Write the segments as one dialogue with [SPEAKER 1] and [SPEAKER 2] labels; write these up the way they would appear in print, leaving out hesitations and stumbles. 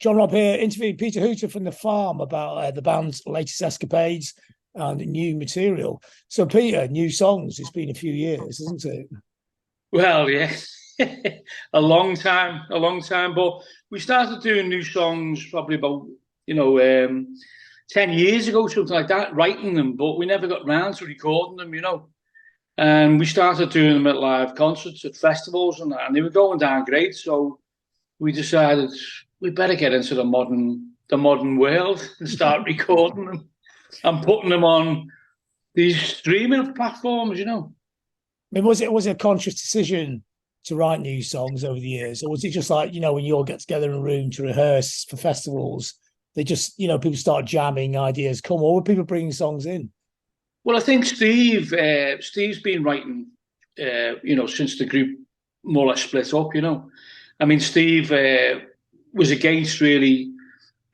[SPEAKER 1] John Robb here, interviewed Peter Hooton from The Farm about the band's latest escapades and new material. So, Peter, new songs. It's been a few years, isn't it?
[SPEAKER 2] Well, yeah, a long time. But we started doing new songs probably about, you know, 10 years ago, something like that, writing them, but we never got round to recording them. And we started doing them at live concerts, at festivals and that, and they were going down great. So we decided we better get into the modern world and start recording them and putting them on these streaming platforms.
[SPEAKER 1] I mean, was it a conscious decision to write new songs over the years, or was it just like when you all get together in a room to rehearse for festivals? They just people start jamming ideas. Come, or were people bringing songs in?
[SPEAKER 2] Well, I think Steve's been writing, since the group more or less split up. I mean, Steve was against really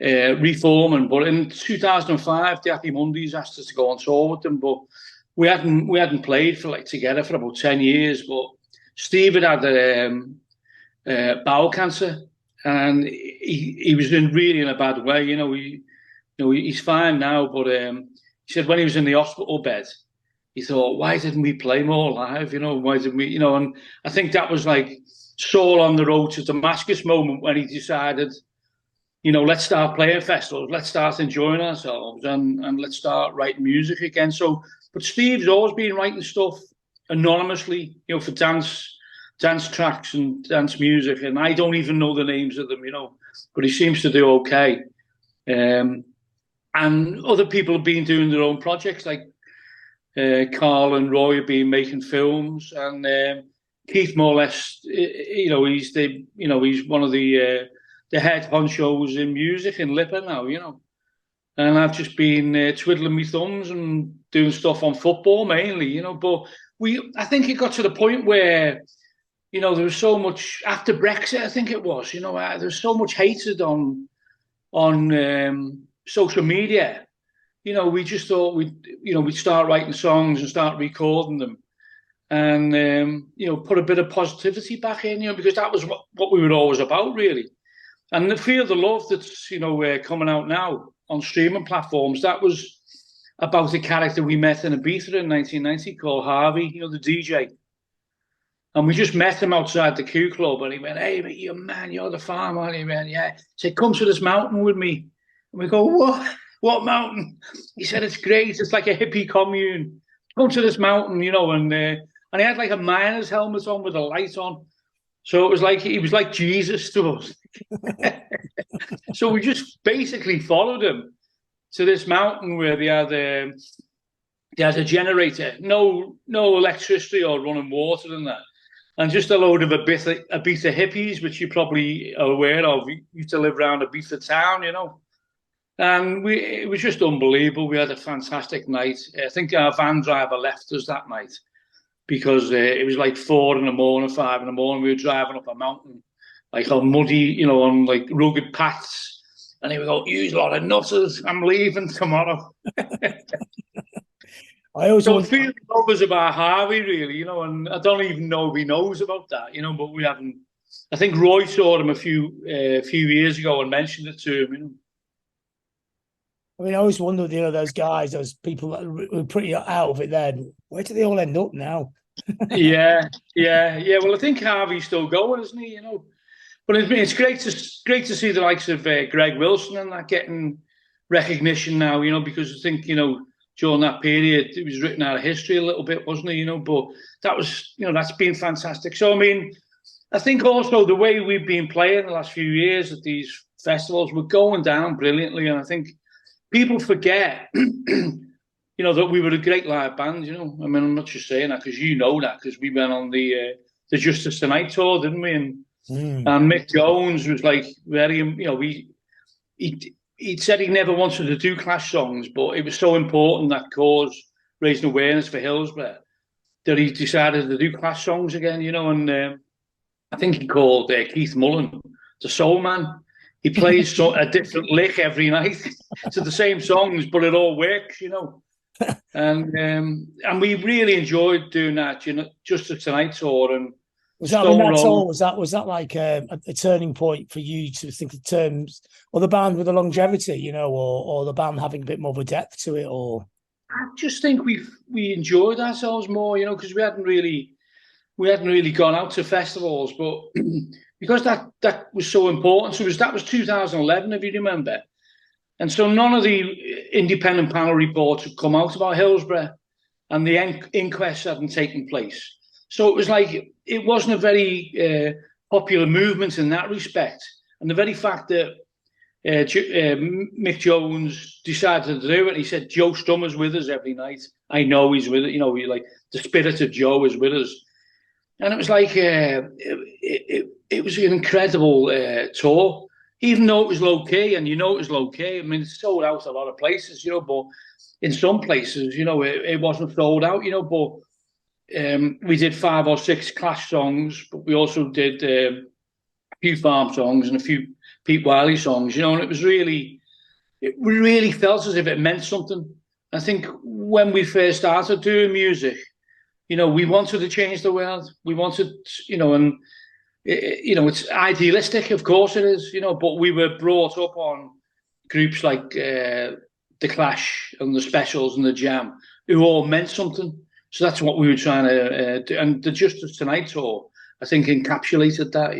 [SPEAKER 2] reforming, but in 2005, the Happy Mondays asked us to go on tour with them, but we hadn't played together for about 10 years. But Steve had bowel cancer, and he was really in a bad way. He's fine now, but he said when he was in the hospital bed, he thought, why didn't we play more live? Why didn't we? And I think that was like Saul on the road to Damascus moment when he decided, let's start playing festivals, let's start enjoying ourselves, and let's start writing music again. So, but Steve's always been writing stuff anonymously, for dance tracks and dance music, and I don't even know the names of them, but he seems to do okay. And other people have been doing their own projects, like Carl and Roy have been making films, and Keith more or less, he's one of the head honchos in music in Lipper now. And I've just been twiddling my thumbs and doing stuff on football mainly, But I think it got to the point where, there was so much after Brexit. I think it was, there was so much hatred on social media. We just thought we'd start writing songs and start recording them, and put a bit of positivity back in, because that was what we were always about, really. And the Fear the Love that's coming out now on streaming platforms, that was about a character we met in Ibiza in 1990 called Harvey, the DJ. And we just met him outside the Q Club, and he went, "Hey, mate, you're the farmer." And he went, "Yeah." He said, "Come to this mountain with me." And we go, "What? What mountain?" He said, "It's great. It's like a hippie commune. Come to this mountain, and he had like a miner's helmet on with a light on. So he was like Jesus to us. So we just basically followed him to this mountain where they had a generator, no electricity or running water and that. And just a load of Ibiza hippies, which you probably are aware of. We used to live around Ibiza town, And it was just unbelievable. We had a fantastic night. I think our van driver left us that night because it was like 4 in the morning, 5 in the morning. We were driving up a mountain, like on muddy, on like rugged paths. And he would go, "You lot of nutters, I'm leaving tomorrow."
[SPEAKER 1] I always
[SPEAKER 2] So
[SPEAKER 1] want.
[SPEAKER 2] feeling love was about Harvey, really, and I don't even know if he knows about that, but we haven't. I think Roy saw him a few years ago and mentioned it to him.
[SPEAKER 1] I mean, I always wondered, those guys, those people that were pretty out of it then. Where do they all end up now?
[SPEAKER 2] Yeah. Well, I think Harvey's still going, isn't he? But it's great to see the likes of Greg Wilson and that getting recognition now. Because I think during that period it was written out of history a little bit, wasn't it? But that was that's been fantastic. So I mean, I think also the way we've been playing the last few years at these festivals, we're going down brilliantly, and I think people forget, that we were a great live band. I mean, I'm not just saying that because because we went on the Justice Tonight tour, didn't we? And Mick Jones was like very, he said he never wanted to do Clash songs, but it was so important, that cause, raising awareness for Hillsborough, that he decided to do Clash songs again. And I think he called Keith Mullen the Soul Man. He plays a different lick every night to the same songs, but it all works, And we really enjoyed doing that, Just the Tonight tour, and
[SPEAKER 1] Was that, I mean,
[SPEAKER 2] Stone
[SPEAKER 1] that's
[SPEAKER 2] Roses.
[SPEAKER 1] all. Was that like a turning point for you to think of terms, or the band with the longevity, or the band having a bit more of a depth to it, or
[SPEAKER 2] I just think we enjoyed ourselves more, because we hadn't really gone out to festivals, but because that was so important. So that was 2011, if you remember, and so none of the independent panel reports had come out about Hillsborough, and the inquests hadn't taken place. So it was like it wasn't a very popular movement in that respect, and the very fact that Mick Jones decided to do it. He said, Joe Stummer's with us every night. I know he's with it. We like the spirit of Joe is with us. And it was like, it was an incredible tour, even though it was low key. And it was low key. I mean, it sold out a lot of places, but in some places, it wasn't sold out, but we did 5 or 6 Clash songs, but we also did a few Farm songs and a few Pete Wiley songs, and it was we really felt as if it meant something. I think when we first started doing music, we wanted to change the world. We wanted, and it's idealistic, of course it is, but we were brought up on groups like the Clash and the Specials and the Jam, who all meant something. So that's what we were trying to do. And the Justice Tonight tour, I think, encapsulated that,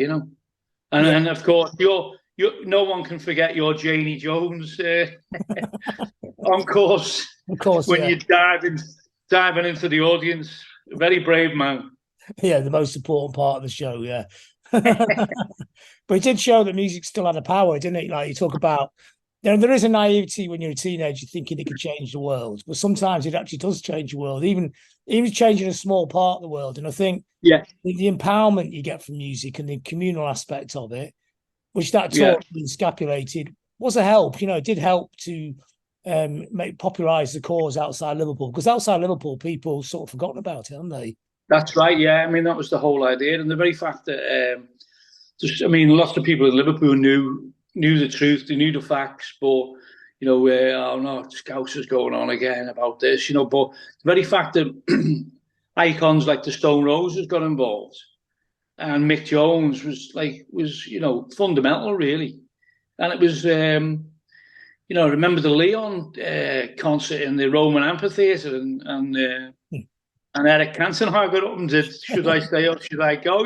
[SPEAKER 2] And of course, no one can forget your Janie Jones on course.
[SPEAKER 1] of course,
[SPEAKER 2] When
[SPEAKER 1] yeah,
[SPEAKER 2] you diving into the audience, very brave man.
[SPEAKER 1] yeah, the most important part of the show, yeah. But it did show that music still had a power, didn't it? Like you talk about, there is a naivety when you're a teenager thinking it could change the world, but sometimes it actually does change the world, even changing a small part of the world. And I think
[SPEAKER 2] Yeah,
[SPEAKER 1] the empowerment you get from music and the communal aspect of it, which that
[SPEAKER 2] yeah,
[SPEAKER 1] talk being scapulated was a help. It did help to popularize the cause outside Liverpool, because outside Liverpool, people sort of forgotten about it, haven't they?
[SPEAKER 2] that's right. Yeah, I mean that was the whole idea, and the very fact that lots of people in Liverpool knew the truth, they knew the facts, but oh no, Scousers going on again about this, But the very fact that icons like the Stone Roses got involved, and Mick Jones was fundamental, really. And it was, remember the Leon concert in the Roman amphitheatre, and Eric Cantona got up and said, "Should I stay or should I go?"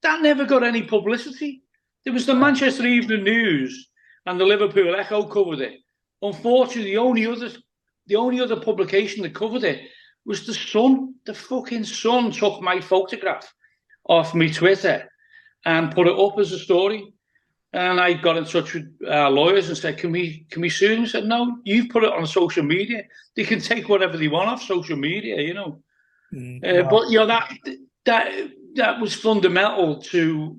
[SPEAKER 2] That never got any publicity. There was the Manchester Evening News and the Liverpool Echo covered it. Unfortunately, the only other publication that covered it was the Sun. The fucking Sun took my photograph off my Twitter and put it up as a story. And I got in touch with our lawyers and said, "Can we sue them?" He said, "No, you've put it on social media. They can take whatever they want off social media, But that was fundamental to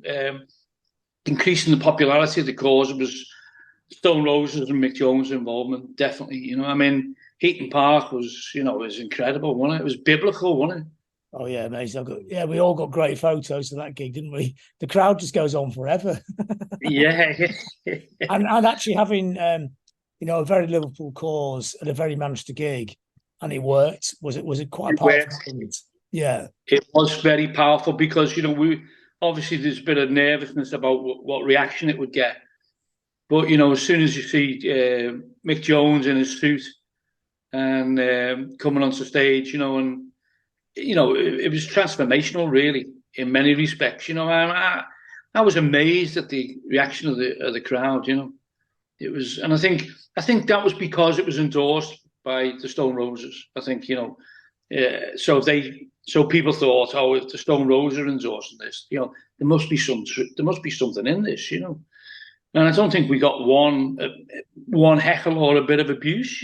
[SPEAKER 2] increasing the popularity of the cause. It was Stone Roses and Mick Jones' involvement, definitely. Hooton Park was incredible, wasn't it? It was biblical, wasn't it?
[SPEAKER 1] Oh yeah, amazing. We all got great photos of that gig, didn't we? The crowd just goes on forever.
[SPEAKER 2] Yeah.
[SPEAKER 1] and actually having a very Liverpool cause at a very Manchester gig, and it worked. Was it quite a powerful experience? Yeah,
[SPEAKER 2] it was very powerful because we obviously there's a bit of nervousness about what reaction it would get, but as soon as you see Mick Jones in his suit and coming onto stage, and it was transformational, really, in many respects. I was amazed at the reaction of the crowd. It was, and I think that was because it was endorsed by the Stone Roses. I think so people thought, oh, if the Stone Roses are endorsing this, there must be something in this, And I don't think we got one heckle or a bit of abuse,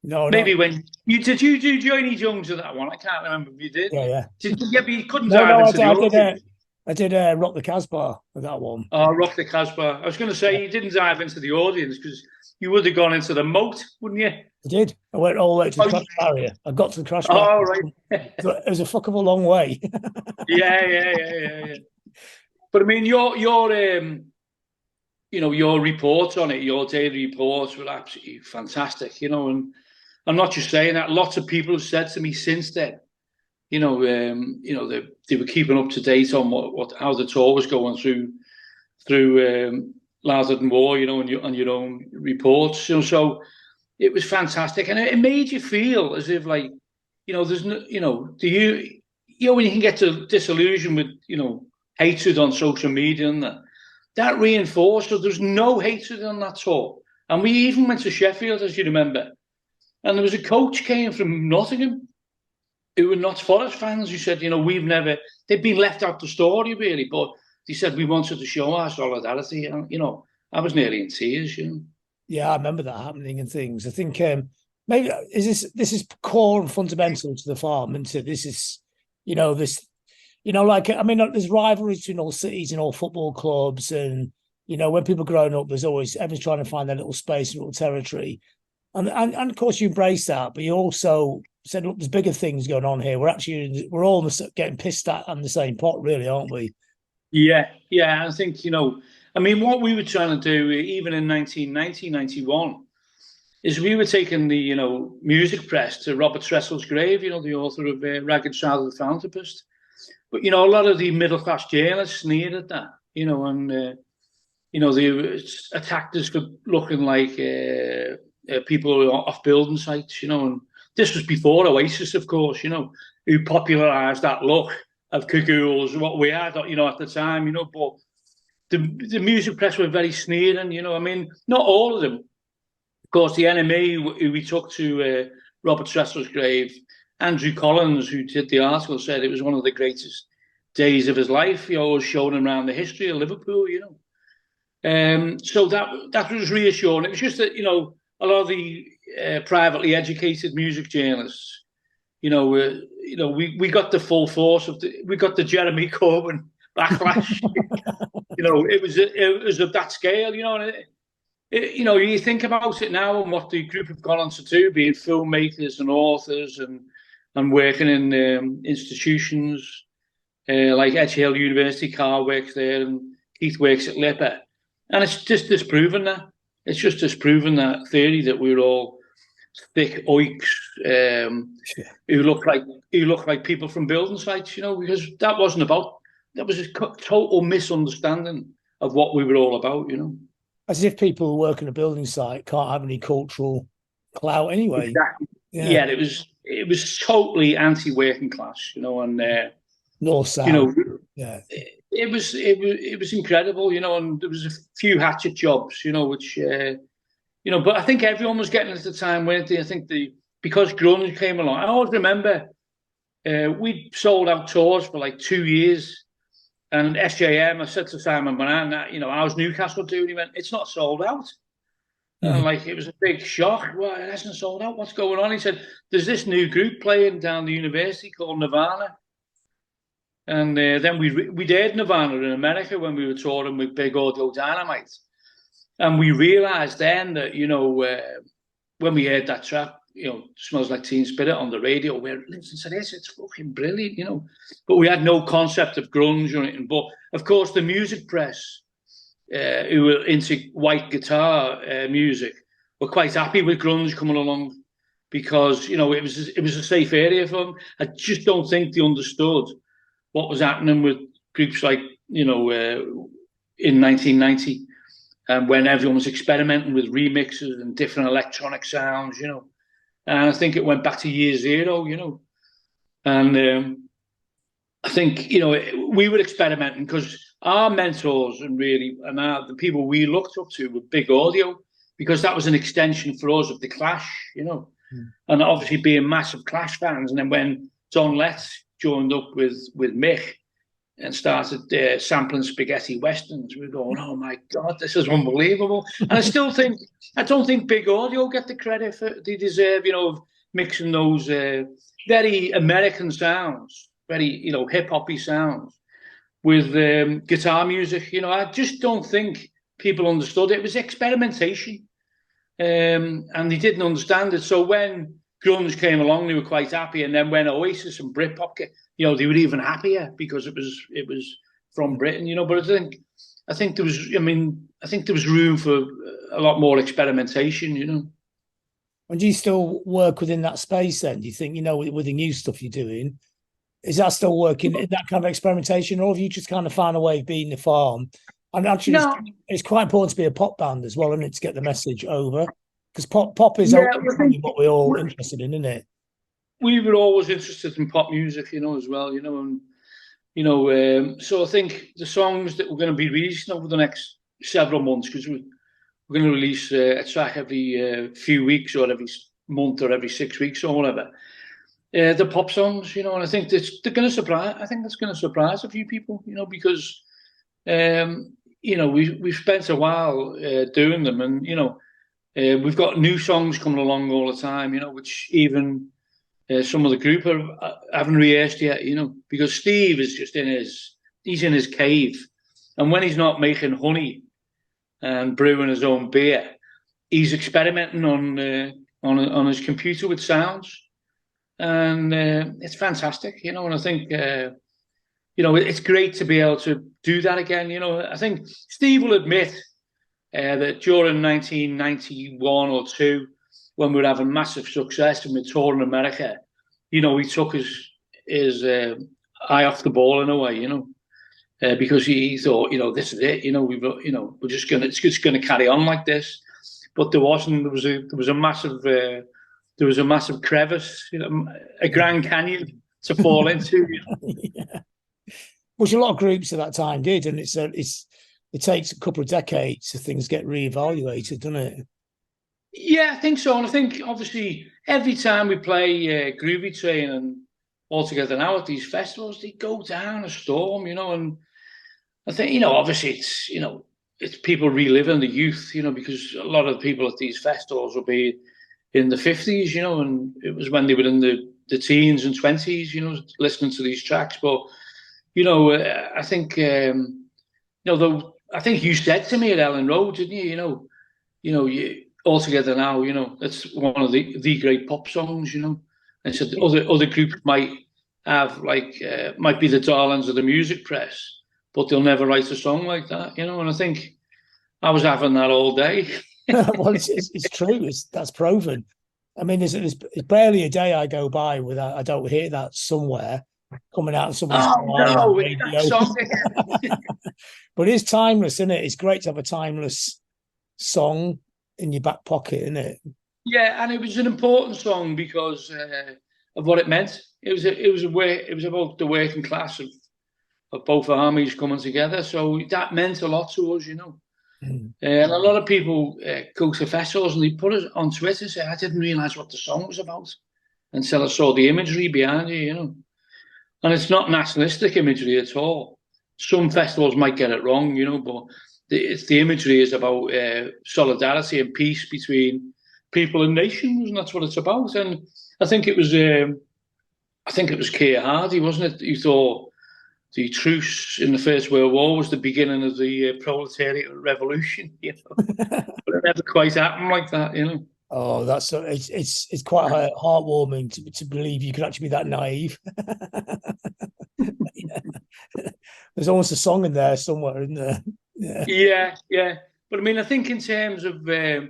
[SPEAKER 1] No,
[SPEAKER 2] maybe when you did you do Johnny Jones at that one? I can't remember if you did.
[SPEAKER 1] Yeah.
[SPEAKER 2] You couldn't dive into the audience.
[SPEAKER 1] I did Rock the Casbah with that one.
[SPEAKER 2] Oh, Rock the Casbah. I was going to say you didn't dive into the audience because you would have gone into the moat, wouldn't you?
[SPEAKER 1] I did. I went all the way to the crash barrier. I got to the crash barrier.
[SPEAKER 2] Oh, right.
[SPEAKER 1] It was a fuck of a long way.
[SPEAKER 2] Yeah. But I mean, your reports on it, your daily reports were absolutely fantastic, And I'm not just saying that. Lots of people have said to me since then, They were keeping up to date on how the tour was going through Louder Than War, on your own reports. So it was fantastic, and it made you feel as if, like, there's no, when you can get to disillusion with, hatred on social media, and that reinforced that there's no hatred on that tour. And we even went to Sheffield, as you remember, and there was a coach came from Nottingham who were Notts Forest fans who said, they'd been left out the story, really, but they said we wanted to show our solidarity. And, I was nearly in tears,
[SPEAKER 1] Yeah, I remember that happening and things. I think maybe this is core and fundamental to the farm, isn't it? This is, there's rivalries between all cities and all football clubs, and when people are growing up, there's always everyone's trying to find their little space, little territory, and of course you embrace that, but you also said, look, there's bigger things going on here. We're all getting pissed at on the same pot, really, aren't we?
[SPEAKER 2] Yeah. I think what we were trying to do, even in 1990, 91, is we were taking the music press to Robert Tressel's grave, the author of Ragged Child of the Philanthropist. But a lot of the middle class journalists sneered at that, and they attacked us for looking like people off building sites, and this was before Oasis, of course, who popularised that look of cagoules, what we had, at the time, but the music press were very sneering, not all of them. Of course, the NME, who we took to Robert Tressel's grave, Andrew Collins, who did the article, said it was one of the greatest days of his life. He always showed him around the history of Liverpool, So that was reassuring. It was just that, a lot of the privately educated music journalists, we got the full force we got the Jeremy Corbyn backlash. It was of that scale, and you think about it now and what the group have gone on to do, being filmmakers and authors and working in institutions like Edge Hill University. Carl works there, and Keith works at Lipper, and it's just disproven that. It's just disproving that theory that we're all thick oiks who look like people from building sites, because that was a total misunderstanding of what we were all about,
[SPEAKER 1] As if people who work in a building site can't have any cultural clout anyway.
[SPEAKER 2] Exactly. Yeah, it was totally anti-working class, and
[SPEAKER 1] North South. It
[SPEAKER 2] was incredible, and there was a few hatchet jobs, which but I think everyone was getting at the time, weren't they? I think because grunge came along. I always remember we sold out tours for like 2 years. And SJM, I said to Simon Moran, how's Newcastle doing? He went, it's not sold out. And it was a big shock. Well, it hasn't sold out. What's going on? He said, there's this new group playing down the university called Nirvana. And then we did Nirvana in America when we were touring with Big Audio Dynamite. And we realised then that, when we heard that track, Smells Like Teen Spirit on the radio, where Linton said, it's fucking brilliant, But we had no concept of grunge or anything. But, of course, the music press, who were into white guitar music, were quite happy with grunge coming along because, it was a safe area for them. I just don't think they understood what was happening with groups like, in 1990, when everyone was experimenting with remixes and different electronic sounds, And I think it went back to year zero, And I think, we were experimenting because our mentors and the people we looked up to were Big Audio, because that was an extension for us of the Clash, And obviously being massive Clash fans. And then when Don Letts joined up with Mick and started sampling spaghetti westerns, we were going, oh my God, this is unbelievable. And I don't think Big Audio get the credit they deserve, of mixing those very American sounds, very, hip-hoppy sounds with guitar music. I just don't think people understood it. It was experimentation, and they didn't understand it. So when grunge came along, they were quite happy. And then when Oasis and Britpop came, they were even happier because it was from Britain, But I think there was room for a lot more experimentation,
[SPEAKER 1] And do you still work within that space then? Do you think, with the new stuff you're doing, Is that still working in that kind of experimentation, or have you just kind of found a way of being the farm? And actually,
[SPEAKER 2] No,
[SPEAKER 1] it's quite important to be a pop band as well, isn't it, to get the message over? Because pop is
[SPEAKER 2] yeah, I think
[SPEAKER 1] ultimately what we're all interested in, isn't it?
[SPEAKER 2] we were always interested in pop music, as well, and so I think the songs that we're going to be releasing over the next several months, because we're going to release a track every few weeks or every month or every 6 weeks or whatever. The pop songs, and I think they're going to surprise. I think that's going to surprise a few people, because we've spent a while doing them, and we've got new songs coming along all the time, which even some of the group haven't rehearsed yet, because Steve is just he's in his cave, and when he's not making honey and brewing his own beer, he's experimenting on his computer with sounds, and it's fantastic, and I think it's great to be able to do that again. I think Steve will admit that during 1991 or two, when we were having massive success and we toured in America, he took his eye off the ball in a way, because he thought, this is it, it's just gonna carry on like this. But there wasn't. There was a massive crevice, a Grand Canyon to fall into.
[SPEAKER 1] Yeah. Which a lot of groups at that time did, and it takes a couple of decades so things get reevaluated, doesn't it?
[SPEAKER 2] Yeah, I think so. And I think obviously every time we play Groovy Train and All Together Now at these festivals, they go down a storm, and I think, obviously it's people reliving the youth, because a lot of the people at these festivals will be in the 50s, and it was when they were in the teens and 20s, listening to these tracks. But, I think, though, I think you said to me at Ellen Road, didn't you, you All Together Now, it's one of the great pop songs, and so other groups might have might be the darlings of the music press, but they'll never write a song like that, and I think I was having that all day.
[SPEAKER 1] Well, it's true. That's proven. I mean, there's barely a day I go by without I don't hear that somewhere coming out of somebody's
[SPEAKER 2] That song again.
[SPEAKER 1] But it's timeless, isn't it? It's great to have a timeless song in your back pocket, isn't it?
[SPEAKER 2] Yeah, and it was an important song because of what it meant. It was about the working class of both armies coming together. So that meant a lot to us, And a lot of people go to festivals and they put it on Twitter and say, I didn't realise what the song was about until I saw the imagery behind it, And it's not nationalistic imagery at all. Some festivals might get it wrong, but the imagery is about solidarity and peace between people and nations, and that's what it's about. And I think it was Keir Hardie, wasn't it? Who thought the truce in the First World War was the beginning of the proletariat revolution, but it never quite happened like that,
[SPEAKER 1] Oh, it's quite heartwarming to believe you could actually be that naive. Yeah. There's almost a song in there somewhere, isn't there?
[SPEAKER 2] Yeah. But I mean, I think in terms of my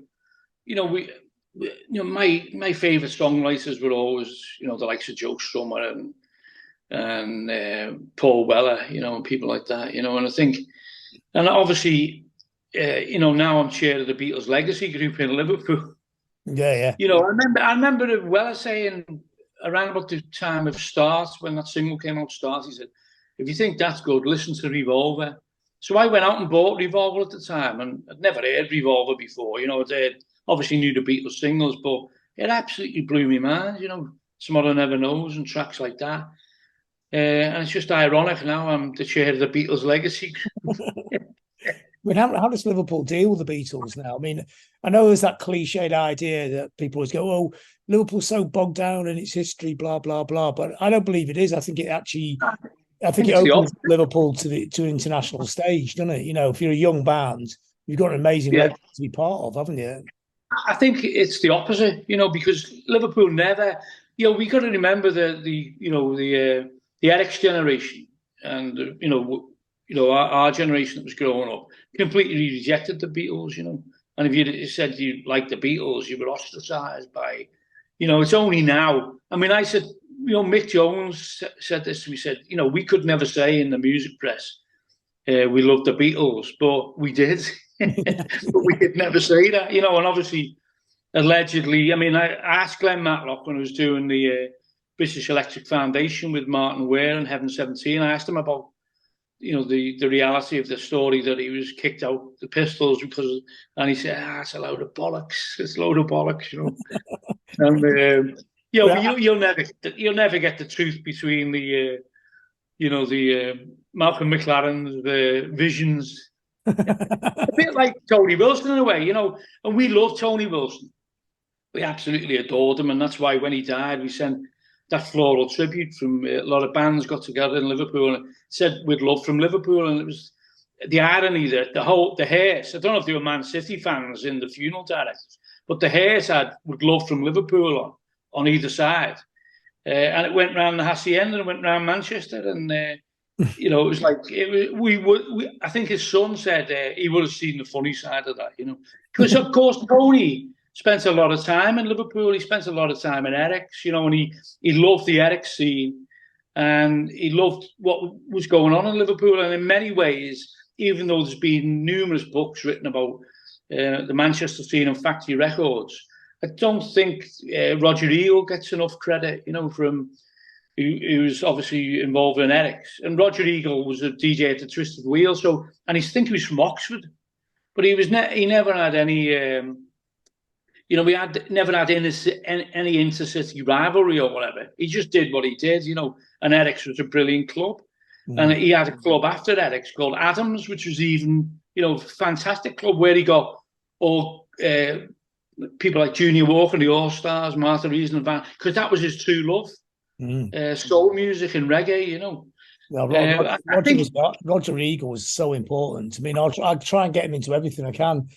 [SPEAKER 2] favourite songwriters were always the likes of Joe Strummer and Paul Weller, and people like that, and I think, and obviously, now I'm chair of the Beatles legacy group in Liverpool.
[SPEAKER 1] Yeah.
[SPEAKER 2] I remember Weller saying around about the time of Start, when that single came out, Start, he said, if you think that's good, listen to Revolver. So I went out and bought Revolver at the time, and I'd never heard Revolver before. I obviously knew the Beatles singles, but it absolutely blew me mind. Tomorrow Never Knows and tracks like that. And it's just ironic now I'm the chair of the Beatles legacy.
[SPEAKER 1] I mean, how does Liverpool deal with the Beatles now? I mean, I know there's that cliched idea that people always go, "Oh, Liverpool's so bogged down in its history, blah blah blah." But I don't believe it is. I think it opens Liverpool to international stage, doesn't it? If you're a young band, you've got an amazing legacy to be part of, haven't you?
[SPEAKER 2] I think it's the opposite, because Liverpool never, we got to remember the Eric's generation and our generation that was growing up completely rejected the Beatles, And if you said you liked the Beatles, you were ostracized by, it's only now. I mean, I said, Mick Jones said this to me. He said, we could never say in the music press, we love the Beatles, but we did. But we could never say that, and obviously, allegedly, I asked Glenn Matlock when I was doing the British Electric Foundation with Martin Ware and Heaven 17. I asked him about, the reality of the story that he was kicked out the Pistols and he said, it's a load of bollocks. It's a load of bollocks, And you'll never get the truth between the Malcolm McLaren's visions. A bit like Tony Wilson in a way, and we love Tony Wilson. We absolutely adored him, and that's why when he died, we sent that floral tribute from a lot of bands got together in Liverpool and said with love from Liverpool, and it was the irony that the Hearse, I don't know if they were Man City fans in the funeral directors, but the Hearse had with love from Liverpool on either side, and it went round the Hacienda and went round Manchester, and it was like I think his son said he would have seen the funny side of that, because of course Tony spent a lot of time in Liverpool. He spent a lot of time in Eric's, and he loved the Eric scene, and he loved what was going on in Liverpool. And in many ways, even though there's been numerous books written about the Manchester scene and Factory Records, I don't think Roger Eagle gets enough credit, from who was obviously involved in Eric's. And Roger Eagle was a DJ at the Twisted Wheel, and I think he was from Oxford, but he never had any. We never had any intercity rivalry or whatever. He just did what he did, and Eric's was a brilliant club. And he had a club after Eric's called Adams, which was even, fantastic club where he got all people like Junior Walker, the All-Stars, Martha Reason and Van, because that was his true love. Soul music and reggae,
[SPEAKER 1] Roger Eagle was so important. I'll try and get him into everything I can.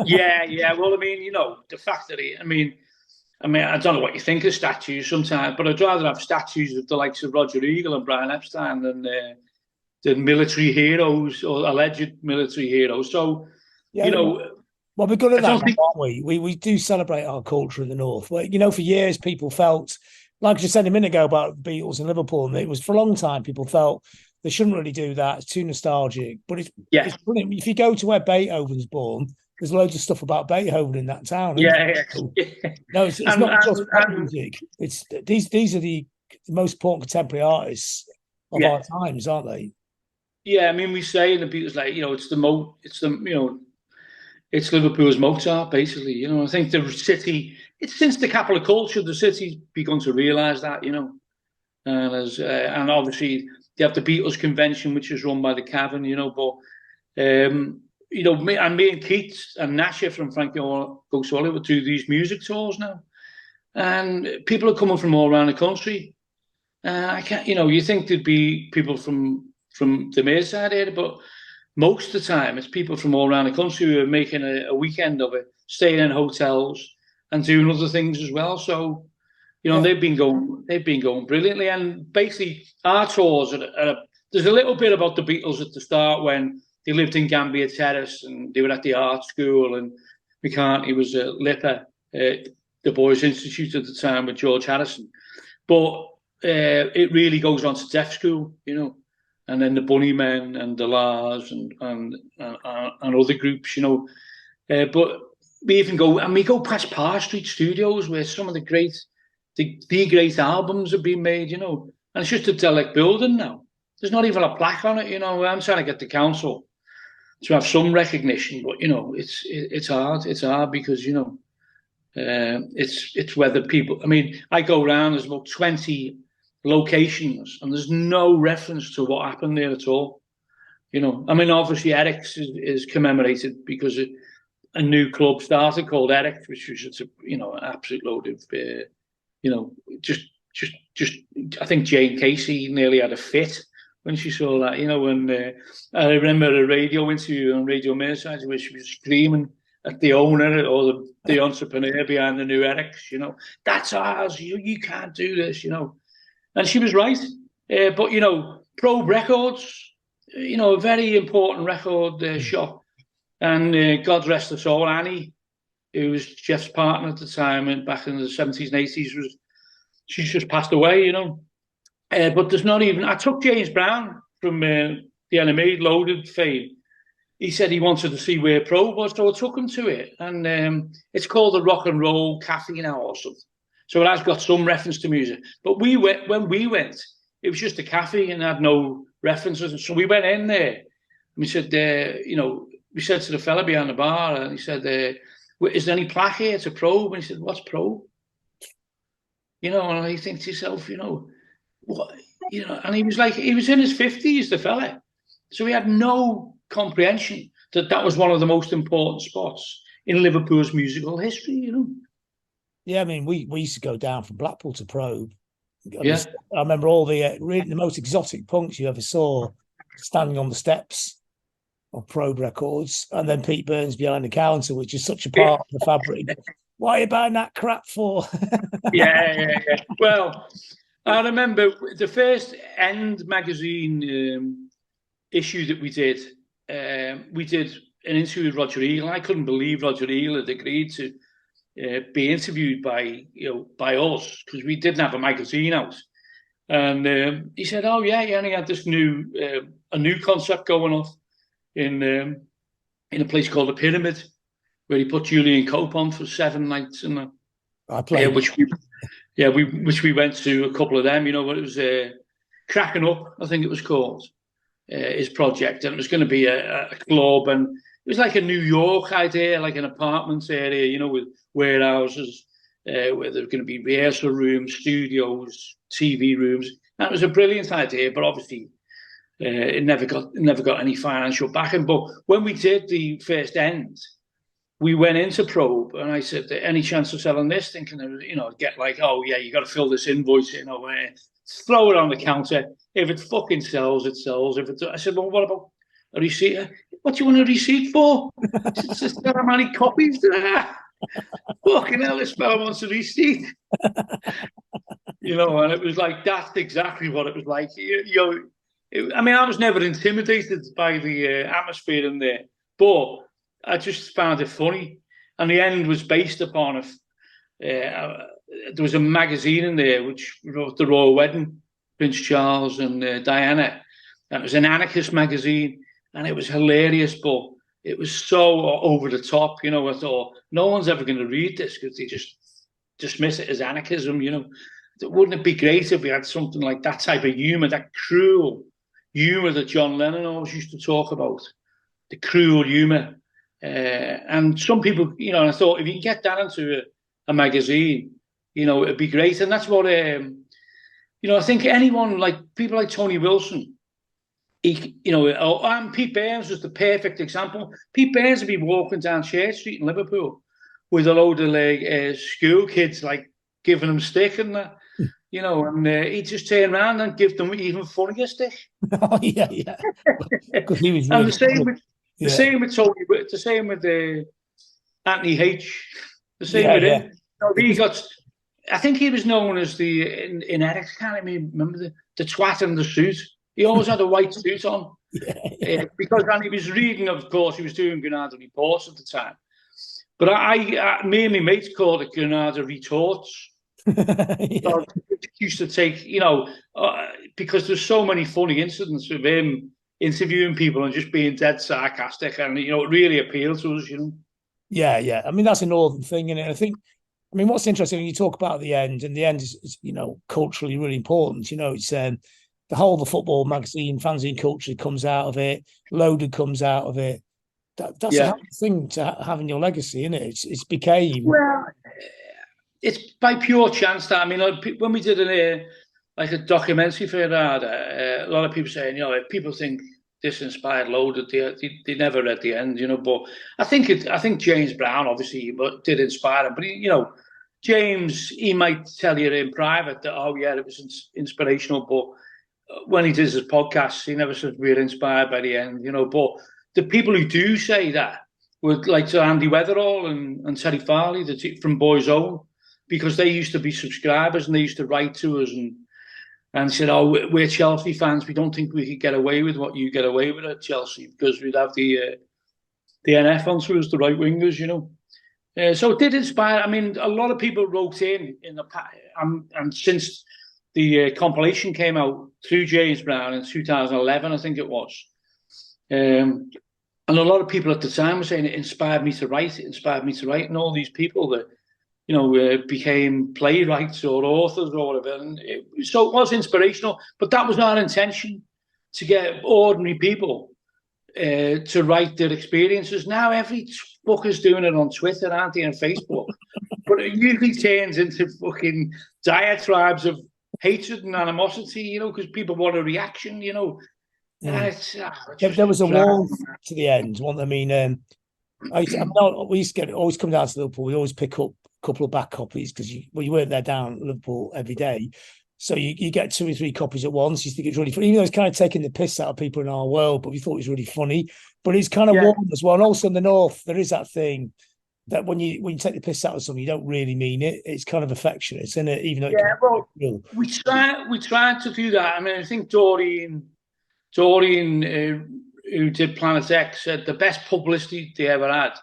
[SPEAKER 2] yeah. Well, the fact that I don't know what you think of statues sometimes, but I'd rather have statues of the likes of Roger Eagle and Brian Epstein than military heroes or alleged military heroes. So,
[SPEAKER 1] well, we're good at that, aren't we? We do celebrate our culture in the North. Well, for years people felt, like I just said a minute ago about the Beatles in Liverpool, and it was for a long time people felt they shouldn't really do that. It's too nostalgic. But it's brilliant. If you go to where Beethoven's born, there's loads of stuff about Beethoven in that town.
[SPEAKER 2] Yeah.
[SPEAKER 1] No, it's not just music. It's these are the most important contemporary artists of our times, aren't they?
[SPEAKER 2] Yeah, we say in the Beatles, it's Liverpool's Mozart, basically. I think the city, it's since the capital culture, the city's begun to realise that, and obviously they have the Beatles convention, which is run by the Cavern, but me and Keith and Nasha from Frankie Goes to Hollywood do these music tours now, and people are coming from all around the country. I can't, you think there'd be people from the Merseyside area, but most of the time it's people from all around the country who are making a weekend of it, staying in hotels and doing other things as well. So, they've been going brilliantly, and basically our tours there's a little bit about the Beatles at the start when they lived in Gambier Terrace and they were at the art school, and McCartney was at Lipper, the Boys Institute at the time with George Harrison. But it really goes on to Deaf School, and then the Bunnymen and the Lars and other groups, But we even go past Parr Street Studios where some of the great albums have been made, and it's just a derelict building now. There's not even a plaque on it, I'm trying to get the council to have some recognition, but it's hard. It's hard because it's whether people. I go around. There's about 20 locations, and there's no reference to what happened there at all. Obviously Eric's is commemorated because a new club started called Eric's, which was just an absolute load of just. I think Jane Casey nearly had a fit when she saw that, and I remember a radio interview on Radio Merseyside where she was screaming at the owner or the entrepreneur behind the new Eric's, that's ours, you can't do this, and she was right. But, Probe Records, a very important record shop, and God rest her soul, Annie, who was Jeff's partner at the time and back in the 70s and 80s, she's just passed away, you know. But there's not even. I took James Brown from the NME Loaded fame. He said he wanted to see where Probe was, so I took him to it, and it's called the Rock and Roll Cafe now or something. So it has got some reference to music. But when we went, it was just a cafe and had no references. So we went in there, and we said, we said to the fella behind the bar, and he said, "Is there any plaque here to Probe?" And he said, "What's Probe?" You know, and you think to yourself, what, and he was in his 50s, the fella. So he had no comprehension that was one of the most important spots in Liverpool's musical history,
[SPEAKER 1] Yeah, I mean, we used to go down from Blackpool to Probe.
[SPEAKER 2] Yeah.
[SPEAKER 1] I remember all the really the most exotic punks you ever saw standing on the steps of Probe Records, and then Pete Burns behind the counter, which is such a part of the fabric. Why are you buying that crap for?
[SPEAKER 2] Yeah. Well, I remember the first End magazine issue that we did an interview with Roger Eagle. I couldn't believe Roger Eagle had agreed to be interviewed by us, because we didn't have a magazine out. And he said, "Oh yeah, he only had this a new concept going off in a place called the Pyramid, where he put Julian Cope on for 7 nights, and
[SPEAKER 1] I played,
[SPEAKER 2] which we went to a couple of them. But it was Cracking Up, I think it was called, his project, and it was going to be a club, and it was like a New York idea, like an apartment area, with warehouses, where there were going to be rehearsal rooms, studios, TV rooms. That was a brilliant idea, but obviously it never got any financial backing. But when we did the first End, we went into Probe, and I said, "Any chance of selling this?" Thinking, get like, "Oh yeah, you got to fill this invoice in, or throw it on the counter. If it fucking sells, it sells. I said, "Well, what about a receipt? What do you want a receipt for?" It's just how many copies there. Fucking hell, this fella wants a receipt. And it was like, that's exactly what it was like. I was never intimidated by the atmosphere in there, but I just found it funny. And the End was based upon there was a magazine in there which wrote the Royal Wedding, Prince Charles and Diana. And it was an anarchist magazine, and it was hilarious, but it was so over the top. I thought, no one's ever going to read this because they just dismiss it as anarchism. Wouldn't it be great if we had something like that type of humor, that cruel humor that John Lennon always used to talk about, the cruel humor. And some people, I thought, if you can get that into a magazine, it'd be great. And that's what, I think anyone, like people like Tony Wilson, and Pete Burns was the perfect example. Pete Burns would be walking down Church Street in Liverpool with a load of school kids, like giving them stick and that, and he'd just turn around and give them even funnier stick.
[SPEAKER 1] Oh yeah. Because he was really
[SPEAKER 2] and the same with Tony, the same with Anthony H. The same with him. He got. I think he was known as in Eric's Academy. Remember the twat in the suit. He always had a white suit on. Because he was reading, of course, he was doing Granada Reports at the time. But me and my mates called it Granada Retorts. So used to take, because there's so many funny incidents of him interviewing people and just being dead sarcastic, and it really appealed to us.
[SPEAKER 1] Yeah. I mean, that's a northern thing, and I think, what's interesting when you talk about the End, and the End is culturally really important. It's the whole the football magazine fanzine culture comes out of it. Loaded comes out of it. That's a hell of a thing to have in your legacy, isn't it? It's became.
[SPEAKER 2] Well, it's by pure chance that when we did a documentary for RADA, a lot of people saying, if people think this inspired Loaded, they never read the End, But I think James Brown obviously did inspire him, but James, he might tell you in private that it was inspirational, but when he does his podcasts, he never says we're inspired by the End, But the people who do say that were like Andy Weatherall and Terry Farley from Boys Own, because they used to be subscribers and they used to write to us and said, we're Chelsea fans. We don't think we could get away with what you get away with at Chelsea, because we'd have the NF onto us, the right wingers, So it did inspire. I mean, a lot of people wrote in the and since the compilation came out through James Brown in 2011, I think it was. And a lot of people at the time were saying it inspired me to write. It inspired me to write, and all these people that became playwrights or authors or whatever. And so it was inspirational, but that was our intention, to get ordinary people to write their experiences. Now every fucker's doing it on Twitter, aren't they, and Facebook? But it usually turns into fucking diatribes of hatred and animosity, because people want a reaction,
[SPEAKER 1] There was a warmth to the end. I mean, we used to always come down to Liverpool. We always pick up a couple of back copies because you weren't there down at Liverpool every day. So you get 2 or 3 copies at once. You think it's really funny, even though it's kind of taking the piss out of people in our world, but we thought it was really funny. But it's kind of warm as well. And also in the north, there is that thing that when you take the piss out of something, you don't really mean it. It's kind of affectionate, isn't it? Even though
[SPEAKER 2] we tried to do that. I mean, I think Doreen, who did Planet X, said the best publicity they ever had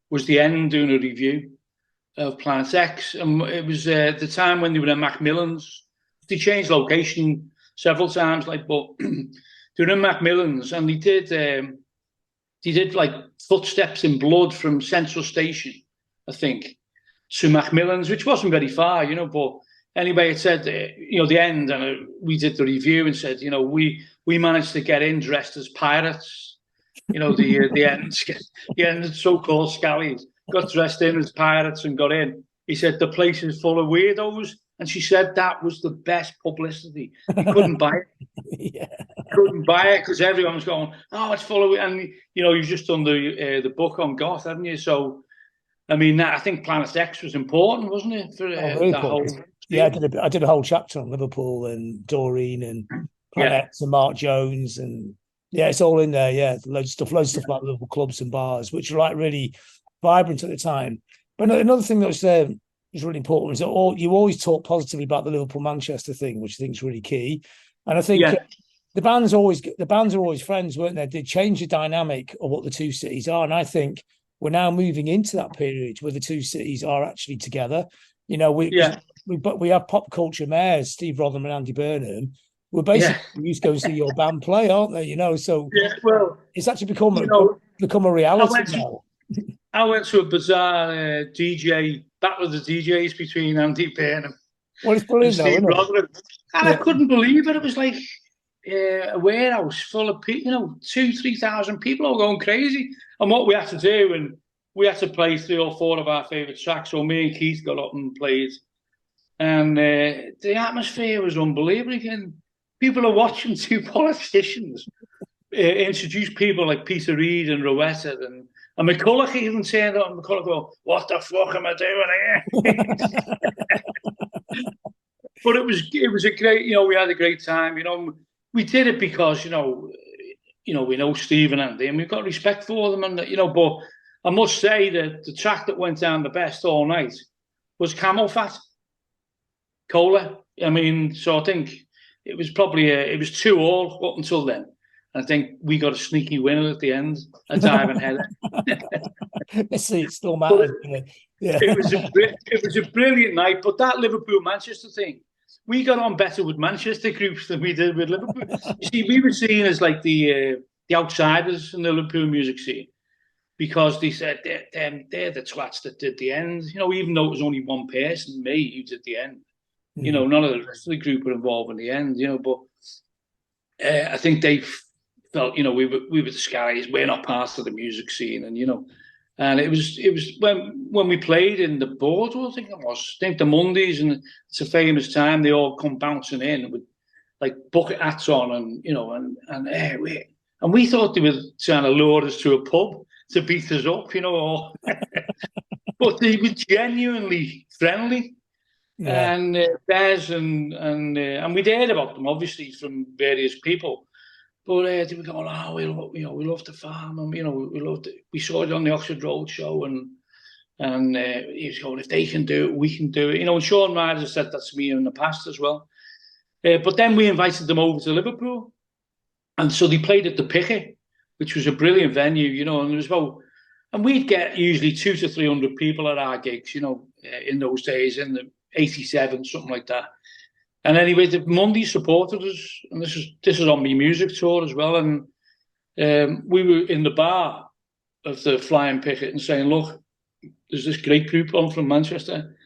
[SPEAKER 2] was the end doing a review of Planet X, and it was the time when they were in Macmillan's. They changed location several times, but they were in Macmillan's, and they did like Footsteps in Blood from Central Station, I think, to Macmillan's, which wasn't very far, But anyway, it said, the end, and we did the review and said, we managed to get in dressed as pirates. The end so-called scallies got dressed in as pirates and got in. He said the place is full of weirdos. And she said that was the best publicity. You couldn't buy it. Couldn't buy it because everyone was going, "Oh, it's full of," and you've just done the book on goth, haven't you? So, I mean, I think Planet X was important, wasn't it? For that whole.
[SPEAKER 1] Yeah, I did a whole chapter on Liverpool and Doreen and Planet X and Mark Jones, and it's all in there. Yeah, loads of stuff like Liverpool clubs and bars, which were like really vibrant at the time. But another thing that was is really important is that you always talk positively about the Liverpool Manchester thing, which I think is really key. And I think the bands are always friends, weren't they? They change the dynamic of what the two cities are, and I think we're now moving into that period where the two cities are actually together. We have pop culture mayors, Steve Rotherham and Andy Burnham. We're basically used to go see your band play, aren't they? So it's actually become a reality now.
[SPEAKER 2] I went to a bizarre DJ battle of the DJs between Andy Burnham
[SPEAKER 1] and Steve
[SPEAKER 2] Rotherham, and I couldn't believe it. It was like a warehouse full of people, 2,000-3,000 people all going crazy. And what we had to do, and we had to play 3 or 4 of our favourite tracks. So me and Keith got up and played, and the atmosphere was unbelievable. Again, people are watching 2 politicians introduce people like Peter Reid and Rowetta and McCulloch even saying that, and McCulloch go, "What the fuck am I doing here?" But it was a great, we had a great time. We did it because we know Steve and Andy, and we've got respect for them, and But I must say that the track that went down the best all night was Camel Fat, Cola. I mean, so I think it was probably it was 2-2 up until then. I think we got a sneaky winner at the end, a diving header.
[SPEAKER 1] Let's see, it still matters.
[SPEAKER 2] It was a brilliant night. But that Liverpool Manchester thing, we got on better with Manchester groups than we did with Liverpool. You see, we were seen as like the outsiders in the Liverpool music scene because they said they're the twats that did the end. Even though it was only one person, me, who did the end. None of the rest of the group were involved in the end. But I think they felt, we were the Scallies. We're not part of the music scene, and and it was when we played in the Boardwalk, I think the Mondays, and it's a famous time. They all come bouncing in with like bucket hats on, and we thought they were trying to lure us to a pub to beat us up, but they were genuinely friendly. Yeah. And Bez and we'd heard about them obviously from various people. But they were going, "Oh, we love the farm, and we saw it on the Oxford Road show, and he was going, if they can do it, we can do it." And Sean Ryder said that to me in the past as well. But then we invited them over to Liverpool, and so they played at the Picket, which was a brilliant venue, and there was about And we'd get usually 200 to 300 people at our gigs, in those days, in the 87, something like that. And anyway, the Monday supported us, and this is on my music tour as well. And we were in the bar of the Flying Picket and saying, look, there's this great group on from Manchester.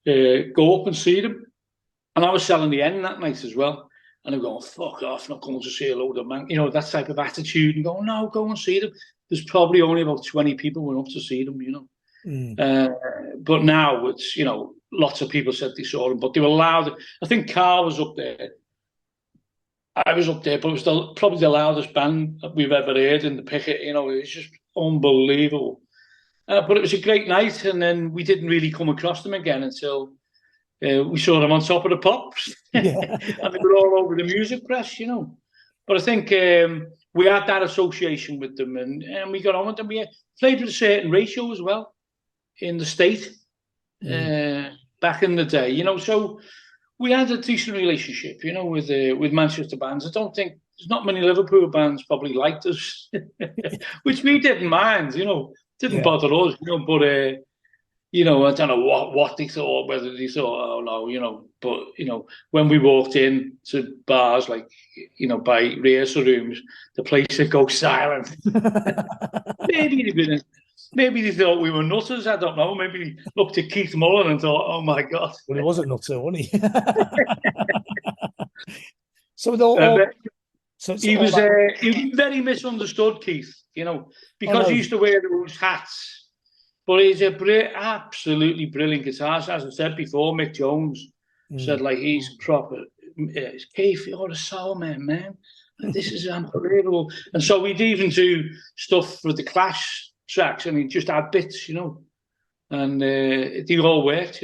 [SPEAKER 2] Go up and see them. And I was selling the end that night as well. And they're going, fuck off, not going to see a load of man. That type of attitude. And going, no, go and see them. There's probably only about 20 people went up to see them, But now it's, lots of people said they saw them, but they were loud. I think Carl was up there. I was up there, but it was probably the loudest band that we've ever heard in the Picket. It was just unbelievable. But it was a great night, and then we didn't really come across them again until we saw them on Top of the Pops. And they were all over the music press, But I think we had that association with them, and we got on with them. We played with a certain ratio as well in the state back in the day, So we had a decent relationship, with Manchester bands. I don't think there's not many Liverpool bands probably liked us, which we didn't mind, didn't bother us, But I don't know what they thought, whether they thought, oh no, but when we walked in to bars like, by rehearsal rooms, the place would go silent. Maybe they thought we were nutters. I don't know. Maybe they looked at Keith Mullen and thought, "Oh my God."
[SPEAKER 1] Well, he wasn't nutter, wasn't he?
[SPEAKER 2] He was very misunderstood, Keith. Because he used to wear those hats. But he's absolutely brilliant guitarist. As I said before, Mick Jones said he's proper. Keith, you're a soul man. This is unbelievable. And so we'd even do stuff for the Clash tracks, and he'd just add bits, and they all worked,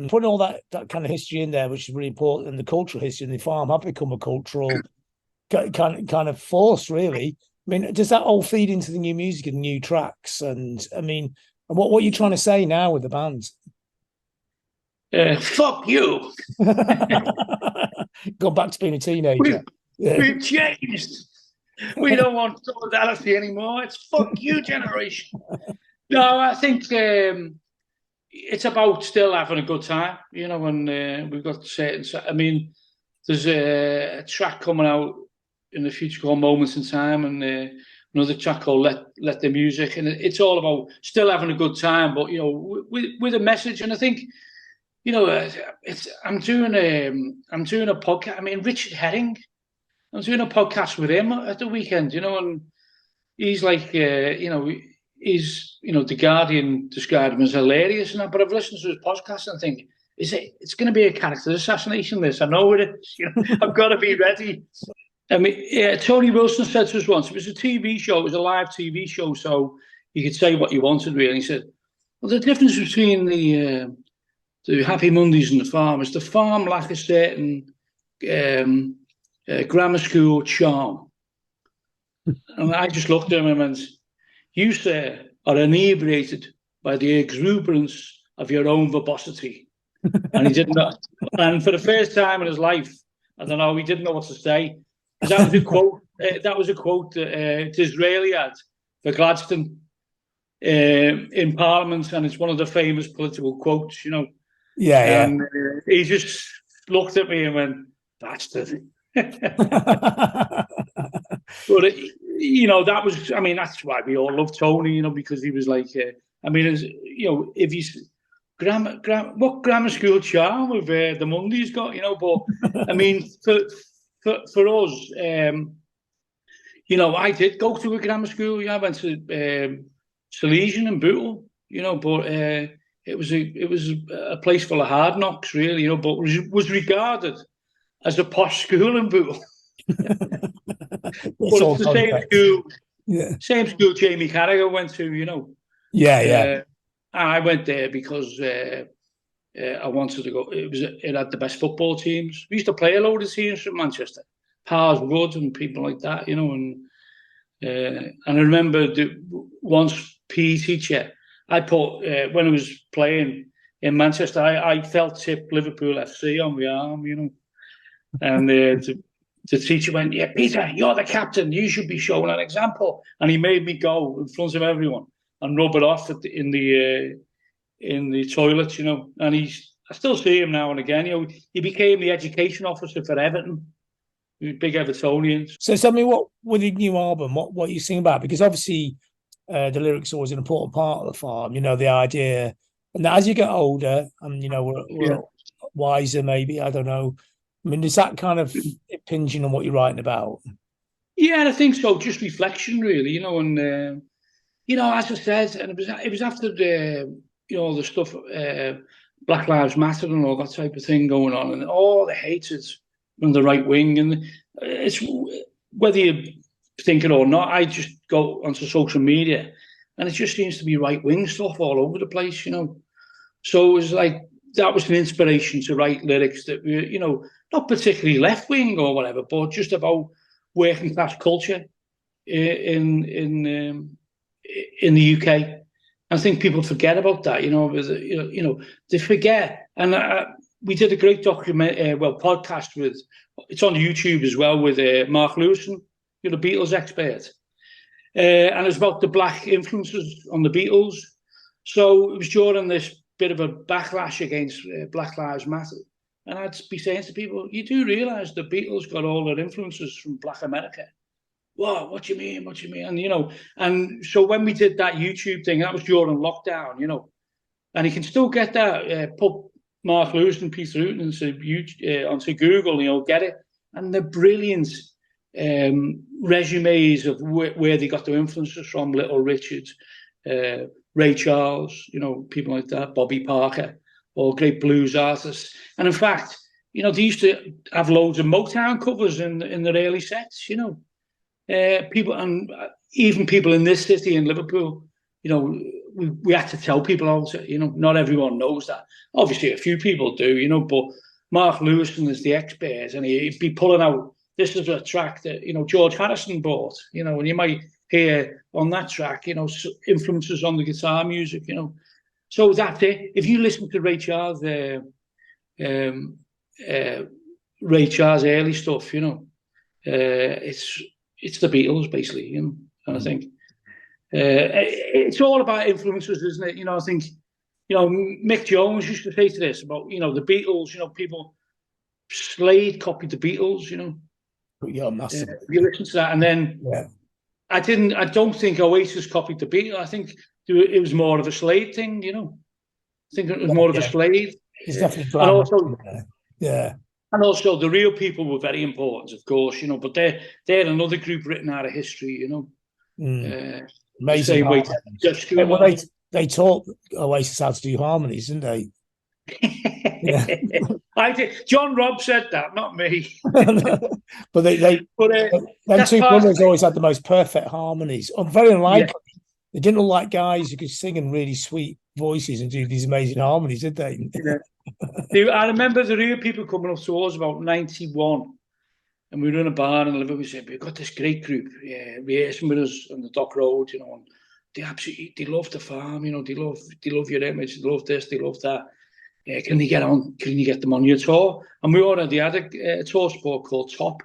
[SPEAKER 1] Putting all that kind of history in there, which is really important, and the cultural history in the farm have become a cultural kind of force, really. I mean, does that all feed into the new music and new tracks? And I mean, what are you trying to say now with the band?
[SPEAKER 2] Fuck you.
[SPEAKER 1] Go back to being a teenager.
[SPEAKER 2] We've changed. We don't want solidarity anymore. It's fuck you generation. No, I think it's about still having a good time, and we've got certain. I mean, there's a track coming out in the future called Moments in Time, and another track called Let the Music, and it's all about still having a good time, but with a message. And I think I'm doing a podcast. I mean, Richard Herring. I was doing a podcast with him at the weekend, and he's like, he's, The Guardian described him as hilarious, but I've listened to his podcast and think, it's going to be a character assassination, this. I know it is. I've got to be ready. I mean, Tony Wilson said to us once, it was a TV show, it was a live TV show, so you could say what you wanted, really. He said, well, the difference between the Happy Mondays and the farm is the farm lack a certain grammar school charm. And I just looked at him and went, you, sir, are inebriated by the exuberance of your own verbosity. And he didn't know. And for the first time in his life, I don't know, he didn't know what to say. That was a quote. That was a quote that Disraeli had for Gladstone in Parliament, and it's one of the famous political quotes,
[SPEAKER 1] Yeah,
[SPEAKER 2] and he just looked at me and went, "Bastard." But that was. I mean, that's why we all love Tony, because he was like. I mean, if he's what grammar school charm with the Monday's got, But I mean, for us, I did go to a grammar school. I went to Salesian and Bootle, but it was a place full of hard knocks, really, but was regarded as a posh school in Bootle. But it's the same school, same school Jamie Carragher went to,
[SPEAKER 1] Yeah.
[SPEAKER 2] I went there because I wanted to go. It had the best football teams. We used to play a load of teams from Manchester, Pars Wood and people like that, And I remember once PE teacher, I put when I was playing in Manchester, I felt tip Liverpool FC on my arm, And the teacher went, "Yeah, Peter, you're the captain. You should be showing an example." And he made me go in front of everyone and rub it off in the toilets, you know. And I still see him now and again. You know, he became the education officer for Everton. Big Evertonians.
[SPEAKER 1] So tell me, what with the new album, what you sing about? Because obviously the lyrics are always an important part of the farm, you know, the idea. And as you get older and, you know, we're wiser, maybe, I don't know. I mean, is that kind of impinging on what you're writing about?
[SPEAKER 2] Yeah, I think so. Just reflection, really, you know. And, you know, as I said, and it was after you know, the stuff, Black Lives Matter and all that type of thing going on, and all the hatred from the right wing. And it's whether you think it or not, I just go onto social media and it just seems to be right wing stuff all over the place, you know. So it was like that was an inspiration to write lyrics that were, you know, not particularly left wing or whatever, but just about working class culture in the UK. I think people forget about that, you know. You know, they forget. And we did a great podcast with. It's on YouTube as well with Mark Lewison, you know, the Beatles expert, and it's about the black influences on the Beatles. So it was during this bit of a backlash against Black Lives Matter, and I'd be saying to people, "You do realise the Beatles got all their influences from Black America?" What do you mean? What do you mean? And, you know, and so when we did that YouTube thing, that was during lockdown, you know, and you can still get that, put Mark Lewis and Peter Hooton onto Google, you know, get it. And the brilliant resumes of where they got their influences from, Little Richard, Ray Charles, you know, people like that, Bobby Parker, all great blues artists. And in fact, you know, they used to have loads of Motown covers in their early sets, you know. People, and even people in this city in Liverpool, you know, we had to tell people also, you know, not everyone knows that. Obviously, a few people do, you know, but Mark Lewison is the expert, and he'd be pulling out, this is a track that, you know, George Harrison bought, you know, and you might hear on that track, you know, influences on the guitar music, you know. So that's it. If you listen to Ray Charles' early stuff, you know, it's the Beatles, basically, you know. And I think it's all about influences, isn't it? You know, I think, you know, Mick Jones used to say to this about, you know, the Beatles, you know, people, Slade copied the Beatles, you know.
[SPEAKER 1] Yeah, massively.
[SPEAKER 2] You listen to that, and then I don't think Oasis copied the Beatles. I think it was more of a Slade thing, you know. I think it was more of a Slade.
[SPEAKER 1] It's definitely
[SPEAKER 2] and also,
[SPEAKER 1] yeah.
[SPEAKER 2] And also, the real people were very important, of course, you know, but they're another group written out of history, you know.
[SPEAKER 1] Amazing.
[SPEAKER 2] Same way
[SPEAKER 1] they taught Oasis how to do harmonies, didn't they?
[SPEAKER 2] Yeah. I did. John Robb said that, not me.
[SPEAKER 1] But them two brothers always had the most perfect harmonies. Very unlikely. Yeah. They didn't look like guys who could sing in really sweet voices and do these amazing harmonies, did they?
[SPEAKER 2] Yeah. I remember the real people coming up to us about 91, and we were in a bar in Liverpool. We said, we've got this great group, rehearsing with us on the Dock Road, you know, and they love the farm, you know, they love your image, they love this, they love that. Can you get them on your tour? And we already had a tour sport called Top.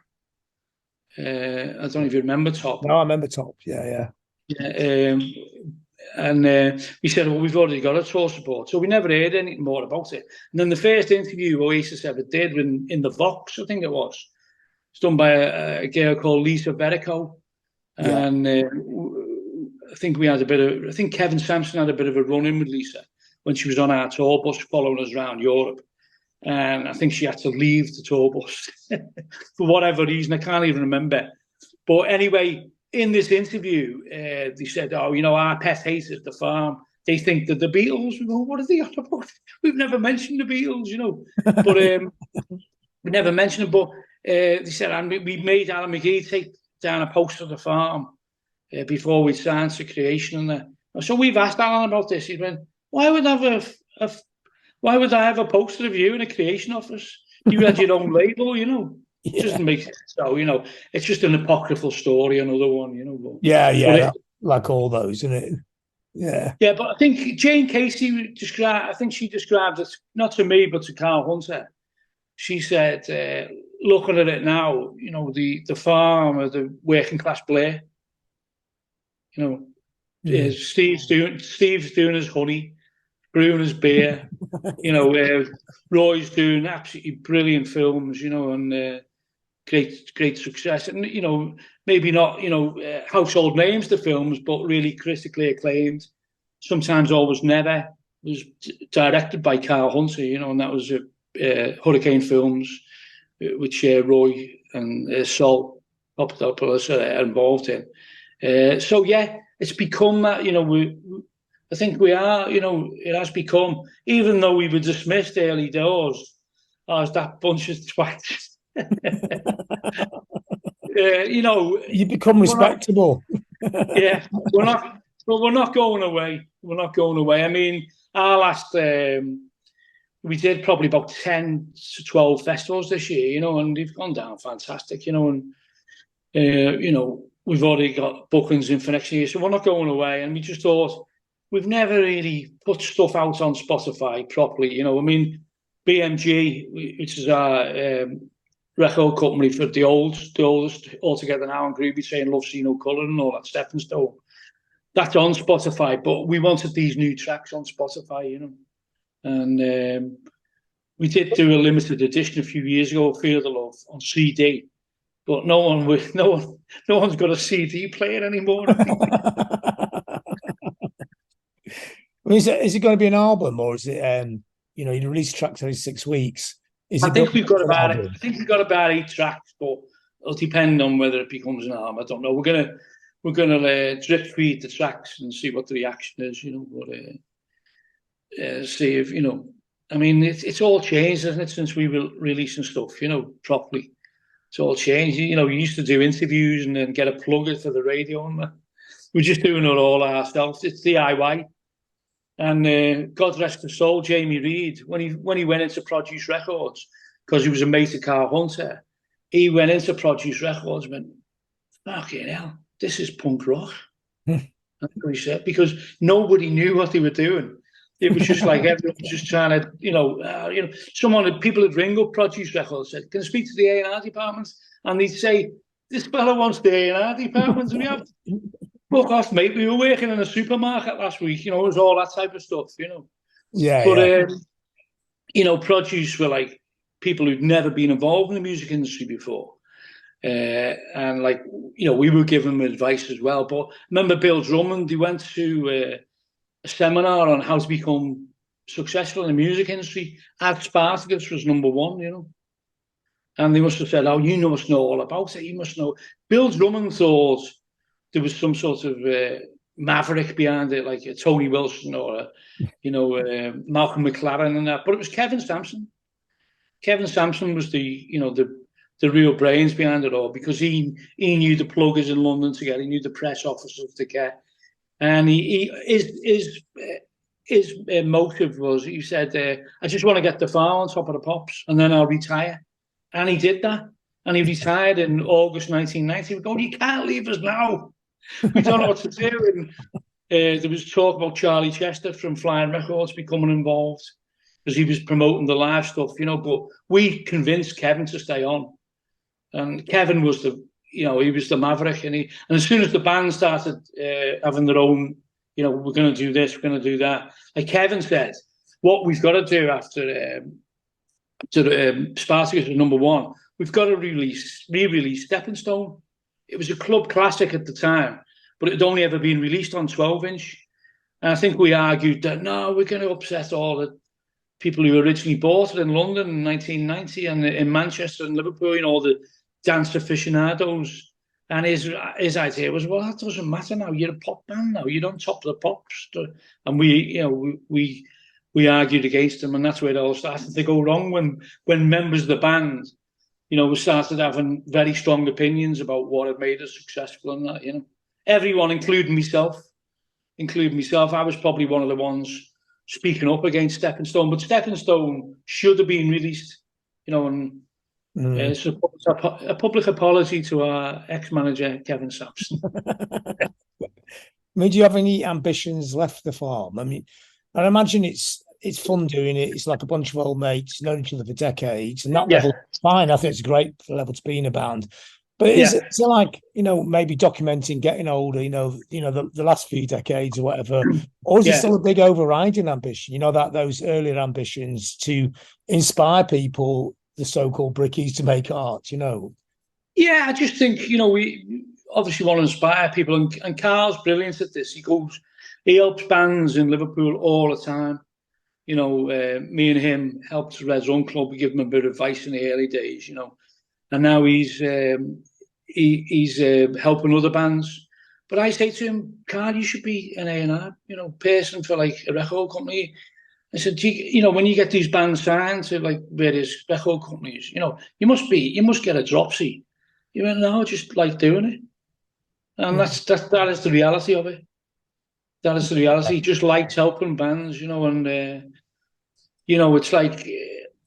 [SPEAKER 2] I don't know if you remember Top.
[SPEAKER 1] No, I remember Top. Yeah.
[SPEAKER 2] And we said, well, we've already got a tour support. So we never heard anything more about it. And then the first interview Oasis ever did in the Vox, I think it was. It's done by a girl called Lisa Verico. Yeah. And I think Kevin Sampson had a bit of a run-in with Lisa when she was on our tour bus following us around Europe. And I think she had to leave the tour bus for whatever reason. I can't even remember. But anyway, in this interview, they said, oh, you know, our pet hate is the farm. They think that the Beatles, we go, what are they on about? We've never mentioned the Beatles, you know. But we never mentioned them. But they said, and we made Alan McGee take down a poster of the farm before we signed to creation. And that. So we've asked Alan about this. He went, why would I have a poster of you in a creation office? You had your own label, you know. It doesn't make sense. So, you know, it's just an apocryphal story, another one, you know. But,
[SPEAKER 1] like all those, isn't it? Yeah.
[SPEAKER 2] Yeah, but I think Jane Casey described it, not to me, but to Carl Hunter. She said, looking at it now, you know, the farm or the working class Blair, you know. Steve's doing his honey, brewing his beer. Roy's doing absolutely brilliant films, and great success. And, maybe not, household names, the films, but really critically acclaimed. Sometimes Always Never was directed by Carl Hunter, and that was Hurricane Films, which Roy and Sol Papadopoulos are involved in. So, yeah, it's become that, I think we are, it has become, even though we were dismissed early doors as that bunch of twats.
[SPEAKER 1] You become respectable.
[SPEAKER 2] We're not going away. We're not going away. I mean, our last, we did probably about 10 to 12 festivals this year, and they've gone down fantastic, and, we've already got bookings in for next year, so we're not going away. And we just thought, we've never really put stuff out on Spotify properly, I mean, BMG, which is our record company for the oldest altogether now, and Groovy saying Love See No Colour and all that, Stepping Stone. That's on Spotify, but we wanted these new tracks on Spotify, and we did do a limited edition a few years ago, Feel the Love, on CD, but no one's got a CD player anymore.
[SPEAKER 1] Is it going to be an album, or is it you release tracks every 6 weeks?
[SPEAKER 2] I think we've got about 8 tracks, but it'll depend on whether it becomes an album. I don't know. We're gonna drip feed the tracks and see what the reaction is. See if I mean, it's all changed, isn't it, since we were releasing stuff, properly. It's all changed. We used to do interviews and then get a plugger for the radio, and we're just doing it all ourselves. It's DIY. And God rest his soul, Jamie Reid, when he went into Produce Records, because he was a mate of Carl Hunter, he went into Produce Records and went, fucking hell, this is punk rock. That's what he said, because nobody knew what they were doing. It was just like everyone was just trying to, people would ring up Produce Records and said, can I speak to the A&R department? And they'd say, this fella wants the A&R department. And we have, fuck off, mate. We were working in a supermarket last week. It was all that type of stuff,
[SPEAKER 1] Yeah.
[SPEAKER 2] But, Produce were like people who'd never been involved in the music industry before. And we were giving them advice as well. But remember Bill Drummond, he went to a seminar on how to become successful in the music industry. At Spartacus was number one, And they must have said, oh, you must know all about it. You must know. Bill Drummond thought there was some sort of maverick behind it, like a Tony Wilson or Malcolm McLaren and that. But it was Kevin Sampson. Kevin Sampson was the real brains behind it all, because he knew the pluggers in London to get, he knew the press officers to get, and his motive was, he said, I just want to get the file on Top of the Pops and then I'll retire. And he did that. And he retired in August 1990. We go, you can't leave us now. We don't know what to do. And there was talk about Charlie Chester from Flying Records becoming involved, because he was promoting the live stuff, but we convinced Kevin to stay on. And Kevin was he was the maverick. And as soon as the band started having their own, we're going to do this, we're going to do that. Like Kevin said, what we've got to do after Spartacus was number one, we've got to re-release Stepping Stone. It was a club classic at the time, but it had only ever been released on 12-inch. And I think we argued that, no, we're going to upset all the people who originally bought it in London in 1990 and in Manchester and Liverpool, all the dance aficionados. And his idea was, well, that doesn't matter now. You're a pop band now. You're on top of the pops. And we argued against him, and that's where it all started to go wrong when members of the band, we started having very strong opinions about what had made us successful and that, Everyone, including myself. I was probably one of the ones speaking up against Stepping Stone, but Stepping Stone should have been released, and so a public apology to our ex-manager, Kevin Sampson.
[SPEAKER 1] I mean, do you have any ambitions left for the farm? I mean, I imagine it's fun doing it. It's like a bunch of old mates, known each other for decades, and that level, fine. I think it's a great level to be in a band. But
[SPEAKER 2] Yeah,
[SPEAKER 1] is it like, maybe documenting getting older, the last few decades or whatever, or is it
[SPEAKER 2] yeah,
[SPEAKER 1] still a big overriding ambition, that those earlier ambitions to inspire people, the so-called brickies, to make art?
[SPEAKER 2] yeah. I just think we obviously want to inspire people, and Carl's brilliant at this. He helps bands in Liverpool all the time. Me and him helped Red's Run Club. We give him a bit of advice in the early days, and now he's helping other bands. But I say to him, Carl, you should be an A&R, person for like a record company. I said, when you get these bands signed to like various record companies, you must get a dropsy. He went, no, just like doing it, and that is the reality of it. That is the reality. Just likes helping bands, and it's like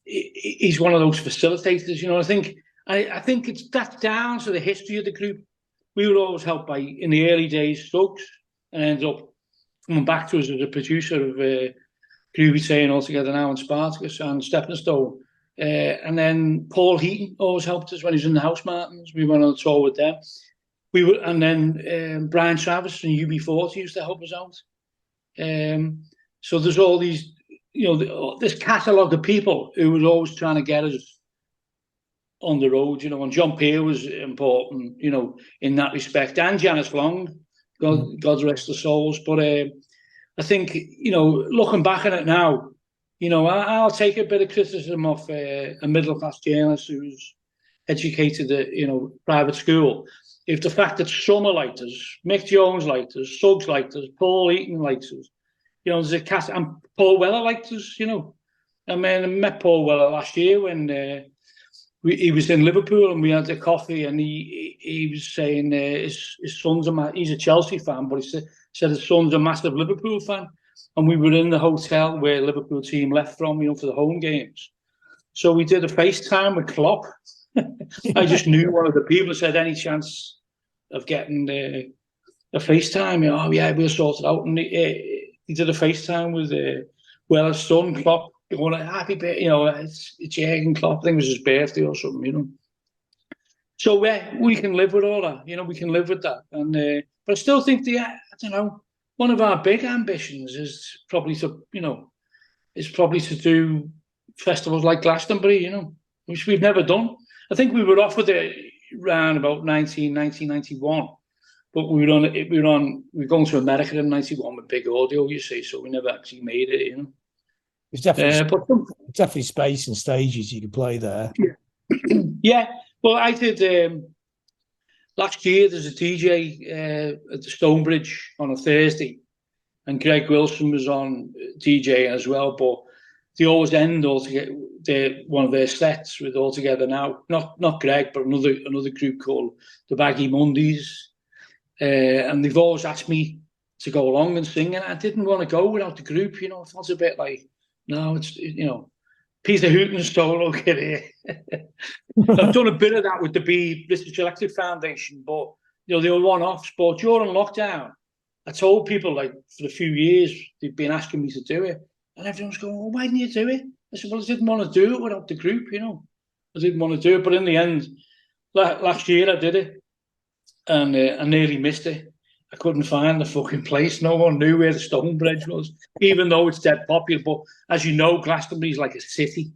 [SPEAKER 2] he's one of those facilitators. I think that's down to the history of the group. We were always helped by, in the early days, Stokes, and ended up coming back to us as a producer of Groovy Train All Together Now and Spartacus and Stepping Stone. And then Paul Heaton always helped us when he was in the House Martins. We went on a tour with them. And then Brian Travis from UB40 used to help us out. So there's all these, this catalogue of people who was always trying to get us on the road, and John Peer was important, in that respect, and Janice Long, God rest their souls. But I think, looking back on it now, I'll take a bit of criticism off a middle-class journalist who's educated at, private school. If the fact that Summer liked us, Mick Jones liked us, Suggs liked us, Paul Eaton liked us, there's a cast, and Paul Weller liked us, I met Paul Weller last year when he was in Liverpool, and we had a coffee, and he was saying his son's he's a Chelsea fan, but he said his son's a massive Liverpool fan, and we were in the hotel where Liverpool team left from, for the home games. So we did a FaceTime with Klopp. I just knew one of the people said, any chance of getting a FaceTime? Oh yeah, we'll sort it out. And he did a FaceTime with Weller's son, Klopp. Going, happy birthday, it's Jurgen Klopp. I think it was his birthday or something, So we can live with all that, we can live with that. And but I still think I don't know, one of our big ambitions is probably to do festivals like Glastonbury, which we've never done. I think we were offered it around about 1991, but we were going to America in 91 with big audio, you see, so we never actually made it,
[SPEAKER 1] There's definitely space and stages you could play there.
[SPEAKER 2] Yeah. Yeah. Well, I did last year. There's a DJ at the Stonebridge on a Thursday, and Greg Wilson was on DJ as well. But they always end one of their sets with All Together Now. Not Greg, but another group called the Baggy Mondays, and they've always asked me to go along and sing, and I didn't want to go without the group. It felt a bit like, no, it's Peter Hooton solo kid here. I've done a bit of that with the British Electric Foundation, but they were one-offs. But during lockdown, I told people, like, for a few years they've been asking me to do it, and everyone's going, "Well, why didn't you do it?" I said, "Well, I didn't want to do it without the group, I didn't want to do it." But in the end, last year I did it, and I nearly missed it. I couldn't find the fucking place. No one knew where the Stonebridge was, even though it's dead popular. But as you know, Glastonbury is like a city.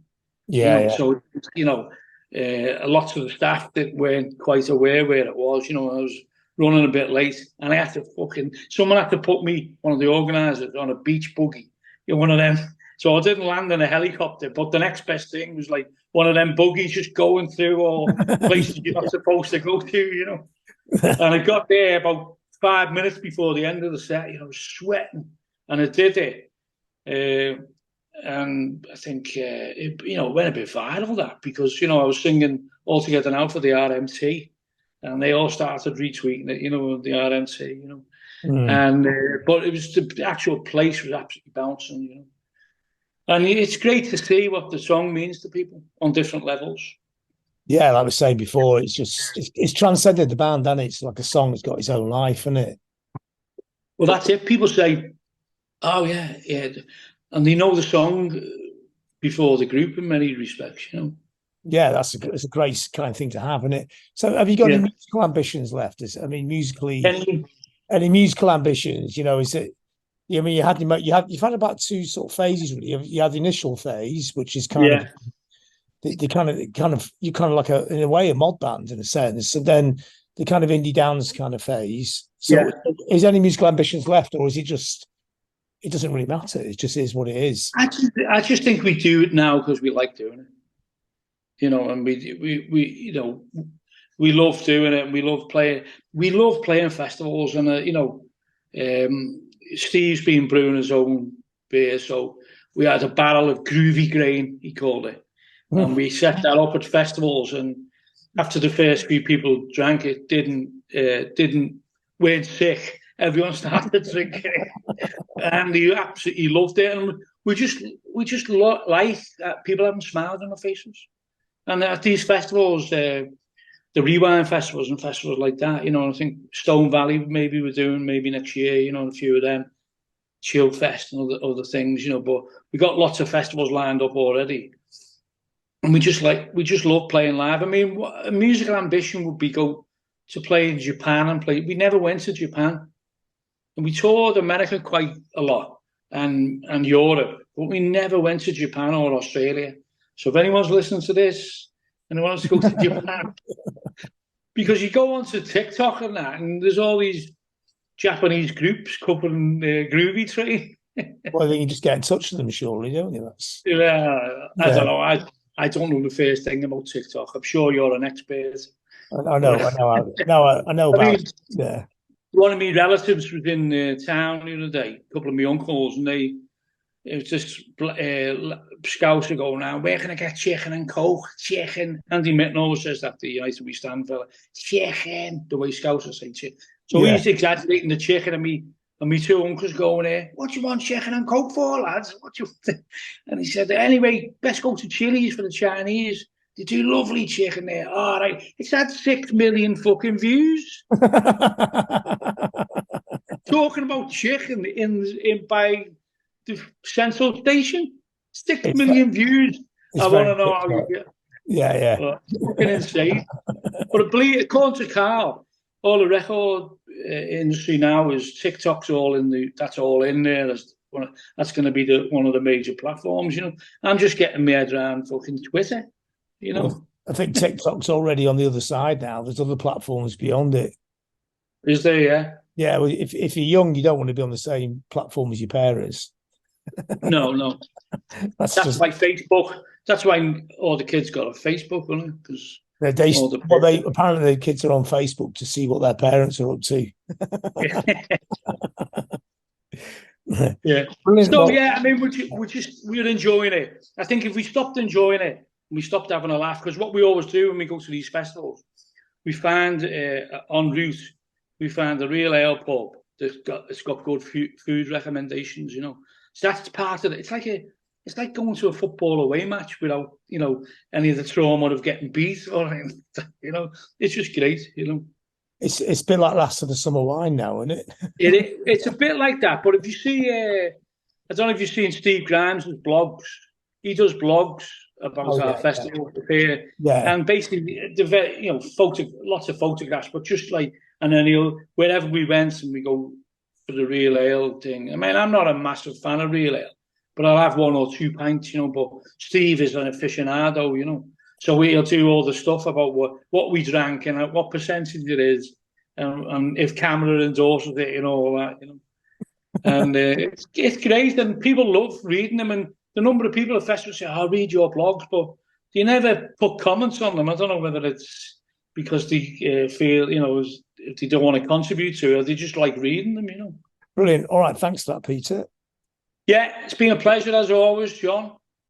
[SPEAKER 1] Yeah.
[SPEAKER 2] So, lots of the staff that weren't quite aware where it was. I was running a bit late, and I had to someone had to put me, one of the organisers, on a beach buggy. One of them. So I didn't land in a helicopter, but the next best thing was like one of them buggies just going through all places you're not supposed to go to, And I got there about 5 minutes before the end of the set, sweating, and I did it. And I think it went a bit viral, that, because I was singing All Together Now for the RMT, and they all started retweeting it, the RMT, and but it was the actual place was absolutely bouncing, and it's great to see what the song means to people on different levels.
[SPEAKER 1] Yeah, like I was saying before, it's transcended the band, and it's like a song that's got its own life, isn't it?
[SPEAKER 2] Well, that's it. People say, "Oh yeah, yeah," and they know the song before the group in many respects,
[SPEAKER 1] Yeah, that's a great kind of thing to have, isn't it? So, have you got any
[SPEAKER 2] Yeah.
[SPEAKER 1] musical ambitions left? I mean, musically,
[SPEAKER 2] And
[SPEAKER 1] any musical ambitions? You know, is it? I mean, you've had about two sort of phases really. You had the initial phase, which is kind of
[SPEAKER 2] yeah,
[SPEAKER 1] the kind of you kind of like in a way a mod band in a sense, and then the kind of indie dance kind of phase. So,
[SPEAKER 2] yeah.
[SPEAKER 1] is any musical ambitions left, or is it just it doesn't really matter? It just is what it is.
[SPEAKER 2] I just think we do it now because we like doing it. And we love doing it, and we love playing. We love playing festivals, and Steve's been brewing his own beer, so we had a barrel of groovy grain, he called it, and we set that up at festivals. And after the first few people drank it, weren't sick. Everyone started drinking it, and he absolutely loved it. And we just like that people having smiles on their faces. And at these festivals, the Rewind festivals and festivals like that, I think Stone Valley maybe we're doing maybe next year, a few of them, Chill Fest and other things, but we got lots of festivals lined up already. And we just love playing live. I mean, a musical ambition would be go to play in Japan and play. We never went to Japan. And we toured America quite a lot and Europe, but we never went to Japan or Australia. So if anyone's listening to this and wants to go to Japan, because you go onto TikTok and that, and there's all these Japanese groups covering Groovy Train.
[SPEAKER 1] Well, then you just get in touch with them, surely, don't you?
[SPEAKER 2] I don't know. I don't know the first thing about TikTok. I'm sure you're an expert.
[SPEAKER 1] I know
[SPEAKER 2] I
[SPEAKER 1] about
[SPEAKER 2] mean,
[SPEAKER 1] it. Yeah.
[SPEAKER 2] one of my relatives was in town the other day, a couple of my uncles, and it was just scouser going around, where can I get chicken and coke? Chicken. Andy Mitten always says that, the United We Stand fella. Chicken, the way scousers say chicken. So he's exaggerating the chicken, and me two uncles going there, what do you want chicken and coke for, lads? What do you want? And he said, anyway, let's go to Chili's for the Chinese. They do lovely chicken there. All right. It's had 6 million fucking views. Talking about chicken in by the Central Station. 6 million views. I want to know how you get.
[SPEAKER 1] Yeah.
[SPEAKER 2] Fucking insane. But according to Carl, all the record industry now is TikTok's that's all in there. That's going to be one of the major platforms. I'm just getting my head around fucking Twitter.
[SPEAKER 1] Well, I think TikTok's already on the other side now. There's other platforms beyond it.
[SPEAKER 2] Is there? Yeah.
[SPEAKER 1] Yeah. Well, if you're young, you don't want to be on the same platform as your parents.
[SPEAKER 2] No. That's just like Facebook. That's why all the kids got a Facebook, isn't it? Because
[SPEAKER 1] apparently the kids are on Facebook to see what their parents are up to.
[SPEAKER 2] Yeah. So I mean, we're enjoying it. I think if we stopped enjoying it, we stopped having a laugh, because what we always do when we go to these festivals, we find en route, we find a real ale pub it's got good food recommendations. So that's part of it. It's like going to a football away match without any of the trauma of getting beat or anything. It's just great.
[SPEAKER 1] It's a bit like Last of the Summer Wine now, isn't it?
[SPEAKER 2] It's a bit like that. But if you see, I don't know if you've seen Steve Grimes' blogs. He does blogs about our festival here, and basically, lots of photographs, but just like, and then wherever we went, and we go for the real ale thing. I mean, I'm not a massive fan of real ale, but I'll have 1 or 2 pints, But Steve is an aficionado, so he'll do all the stuff about what we drank and what percentage it is, and if camera endorses it and all that, And it's great, and people love reading them. And the number of people at festivals say, "I'll read your blogs," but they never put comments on them. I don't know whether it's because they feel, if they don't want to contribute to it, or they just like reading them,
[SPEAKER 1] Brilliant. All right. Thanks for that, Peter.
[SPEAKER 2] Yeah, it's been a pleasure as always, John.